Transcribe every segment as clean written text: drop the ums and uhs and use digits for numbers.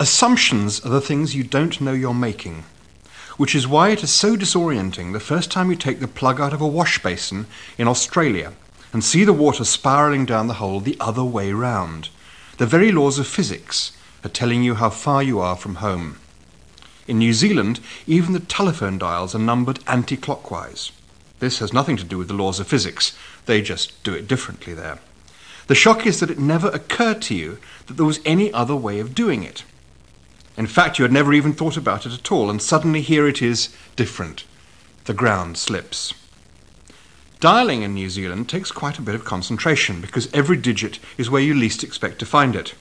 Assumptions are the things you don't know you're making, which is why it is so disorienting the first time you take the plug out of a wash basin in Australia and see the water spiralling down the hole the other way round. The very laws of physics are telling you how far you are from home. In New Zealand, even the telephone dials are numbered anti-clockwise. This has nothing to do with the laws of physics. They just do it differently there. The shock is that it never occurred to you that there was any other way of doing it. In fact, you had never even thought about it at all, and suddenly here it is, different. The ground slips. Dialing in New Zealand takes quite a bit of concentration because every digit is where you least expect to find it.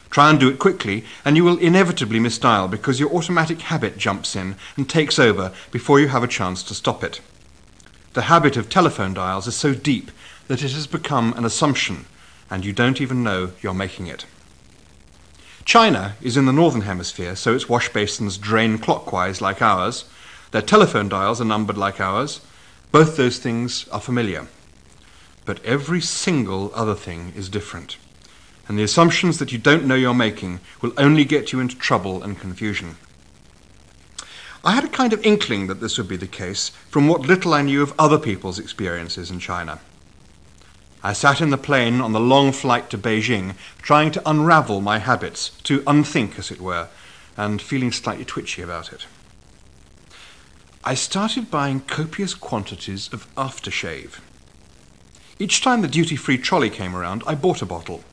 Try and do it quickly, and you will inevitably misdial because your automatic habit jumps in and takes over before you have a chance to stop it. The habit of telephone dials is so deep that it has become an assumption, and you don't even know you're making it. China is in the northern hemisphere, so its wash basins drain clockwise like ours. Their telephone dials are numbered like ours. Both those things are familiar. But every single other thing is different. And the assumptions that you don't know you're making will only get you into trouble and confusion. I had a kind of inkling that this would be the case from what little I knew of other people's experiences in China. I sat in the plane on the long flight to Beijing, trying to unravel my habits, to unthink, as it were, and feeling slightly twitchy about it. I started buying copious quantities of aftershave. Each time the duty-free trolley came around, I bought a bottle.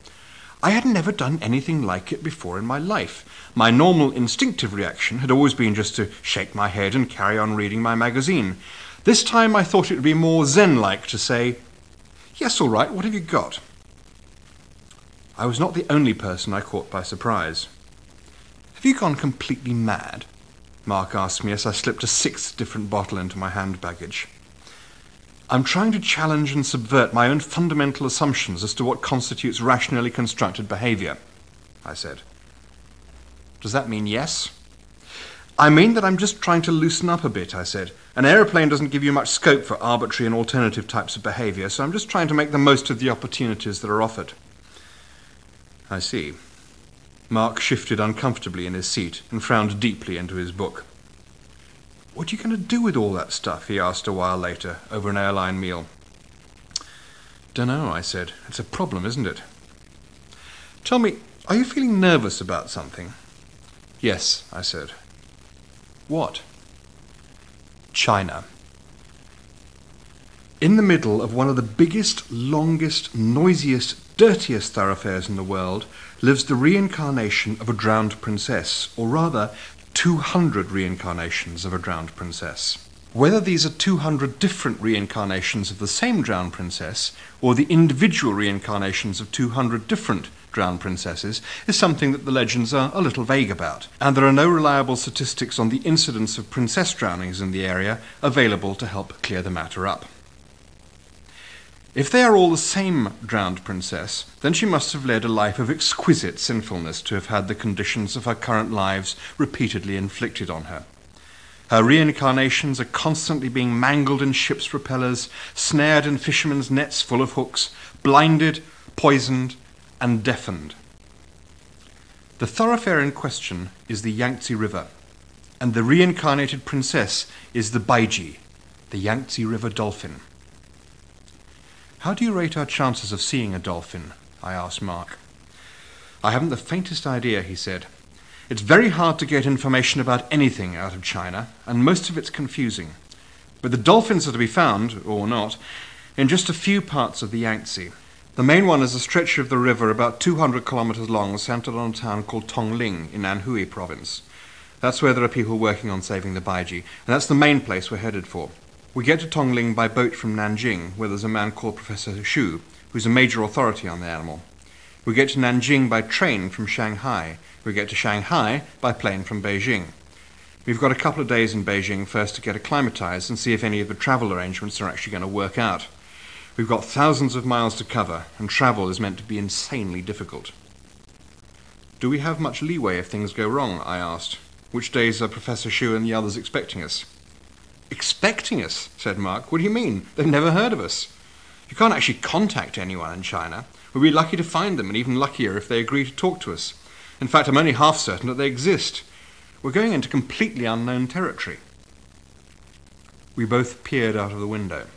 I had never done anything like it before in my life. My normal instinctive reaction had always been just to shake my head and carry on reading my magazine. This time I thought it would be more zen-like to say, "Yes, all right, what have you got?" I was not the only person I caught by surprise. "Have you gone completely mad?" Mark asked me as I slipped a sixth different bottle into my hand baggage. "I'm trying to challenge and subvert my own fundamental assumptions as to what constitutes rationally constructed behavior," I said. "Does that mean yes?" "I mean that I'm just trying to loosen up a bit," I said. "An aeroplane doesn't give you much scope for arbitrary and alternative types of behavior, so I'm just trying to make the most of the opportunities that are offered." "I see." Mark shifted uncomfortably in his seat and frowned deeply into his book. "What are you going to do with all that stuff?" he asked a while later, over an airline meal. "Dunno," I said. "It's a problem, isn't it?" "Tell me, are you feeling nervous about something?" "Yes," I said. "What?" "China." In the middle of one of the biggest, longest, noisiest, dirtiest thoroughfares in the world lives the reincarnation of a drowned princess, or rather 200 reincarnations of a drowned princess. Whether these are 200 different reincarnations of the same drowned princess, or the individual reincarnations of 200 different drowned princesses, is something that the legends are a little vague about, and there are no reliable statistics on the incidence of princess drownings in the area available to help clear the matter up. If they are all the same drowned princess, then she must have led a life of exquisite sinfulness to have had the conditions of her current lives repeatedly inflicted on her. Her reincarnations are constantly being mangled in ships' propellers, snared in fishermen's nets full of hooks, blinded, poisoned, and deafened. The thoroughfare in question is the Yangtze River, and the reincarnated princess is the Baiji, the Yangtze River dolphin. "How do you rate our chances of seeing a dolphin?" I asked Mark. "I haven't the faintest idea," he said. "It's very hard to get information about anything out of China, and most of it's confusing. But the dolphins are to be found, or not, in just a few parts of the Yangtze. The main one is a stretch of the river about 200 kilometers long, centered on a town called Tongling in Anhui province. That's where there are people working on saving the Baiji, and that's the main place we're headed for. We get to Tongling by boat from Nanjing, where there's a man called Professor Shu, who's a major authority on the animal. We get to Nanjing by train from Shanghai. We get to Shanghai by plane from Beijing. We've got a couple of days in Beijing first to get acclimatized and see if any of the travel arrangements are actually going to work out. We've got thousands of miles to cover, and travel is meant to be insanely difficult." "Do we have much leeway if things go wrong?" I asked. "Which days are Professor Shu and the others expecting us?" "Expecting us?" said Mark. "What do you mean? They've never heard of us. You can't actually contact anyone in China. We'd be lucky to find them, and even luckier if they agree to talk to us. In fact, I'm only half certain that they exist. We're going into completely unknown territory. We both peered out of the window.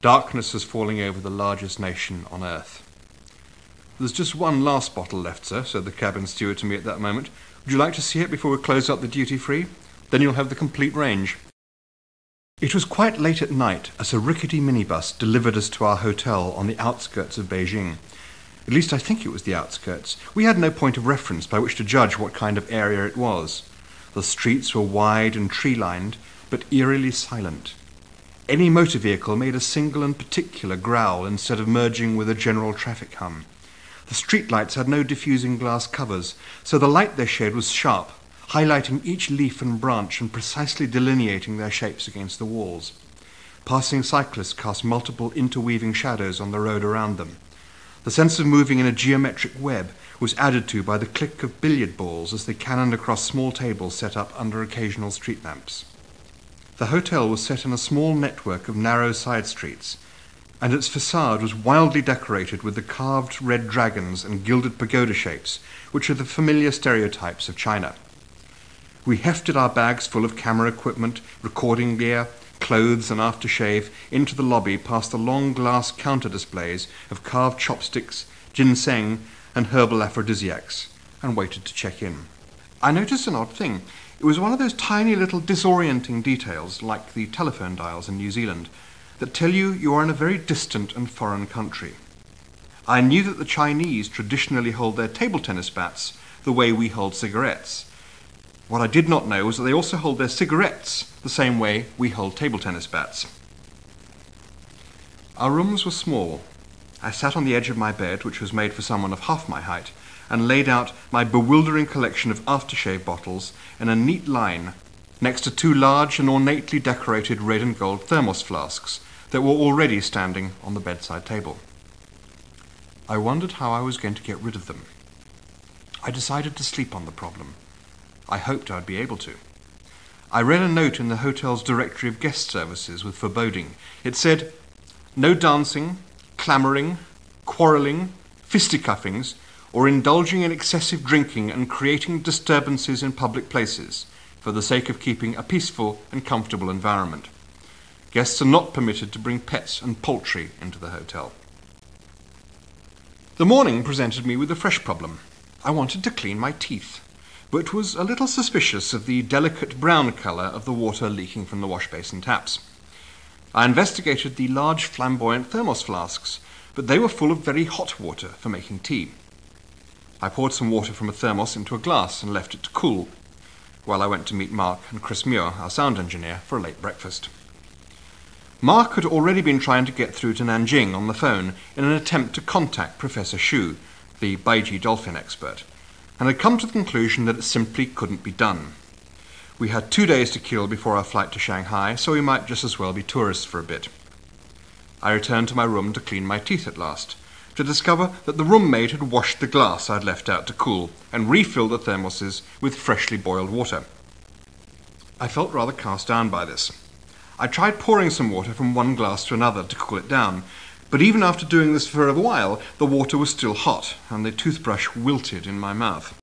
Darkness was falling over the largest nation on earth. "There's just one last bottle left, sir," said the cabin steward to me at that moment. "Would you like to see it before we close up the duty-free? Then you'll have the complete range." It was quite late at night as a rickety minibus delivered us to our hotel on the outskirts of Beijing. At least I think it was the outskirts. We had no point of reference by which to judge what kind of area it was. The streets were wide and tree-lined, but eerily silent. Any motor vehicle made a single and particular growl instead of merging with a general traffic hum. The streetlights had no diffusing glass covers, so the light they shed was sharp, highlighting each leaf and branch and precisely delineating their shapes against the walls. Passing cyclists cast multiple interweaving shadows on the road around them. The sense of moving in a geometric web was added to by the click of billiard balls as they cannoned across small tables set up under occasional street lamps. The hotel was set in a small network of narrow side streets, and its facade was wildly decorated with the carved red dragons and gilded pagoda shapes, which are the familiar stereotypes of China. We hefted our bags full of camera equipment, recording gear, clothes and aftershave into the lobby past the long glass counter displays of carved chopsticks, ginseng and herbal aphrodisiacs, and waited to check in. I noticed an odd thing. It was one of those tiny little disorienting details, like the telephone dials in New Zealand, that tell you are in a very distant and foreign country. I knew that the Chinese traditionally hold their table tennis bats the way we hold cigarettes. What I did not know was that they also hold their cigarettes the same way we hold table tennis bats. Our rooms were small. I sat on the edge of my bed, which was made for someone of half my height, and laid out my bewildering collection of aftershave bottles in a neat line next to two large and ornately decorated red and gold thermos flasks that were already standing on the bedside table. I wondered how I was going to get rid of them. I decided to sleep on the problem. I hoped I'd be able to. I read a note in the hotel's directory of guest services with foreboding. It said, "No dancing, clamouring, quarrelling, fisticuffings, or indulging in excessive drinking and creating disturbances in public places for the sake of keeping a peaceful and comfortable environment. Guests are not permitted to bring pets and poultry into the hotel." The morning presented me with a fresh problem. I wanted to clean my teeth, but was a little suspicious of the delicate brown colour of the water leaking from the wash basin taps. I investigated the large flamboyant thermos flasks, but they were full of very hot water for making tea. I poured some water from a thermos into a glass and left it to cool, while I went to meet Mark and Chris Muir, our sound engineer, for a late breakfast. Mark had already been trying to get through to Nanjing on the phone in an attempt to contact Professor Xu, the Baiji dolphin expert, and had come to the conclusion that it simply couldn't be done. We had 2 days to kill before our flight to Shanghai, so we might just as well be tourists for a bit. I returned to my room to clean my teeth at last, to discover that the room-maid had washed the glass I'd left out to cool and refilled the thermoses with freshly boiled water. I felt rather cast down by this. I tried pouring some water from one glass to another to cool it down, but even after doing this for a while, the water was still hot and the toothbrush wilted in my mouth.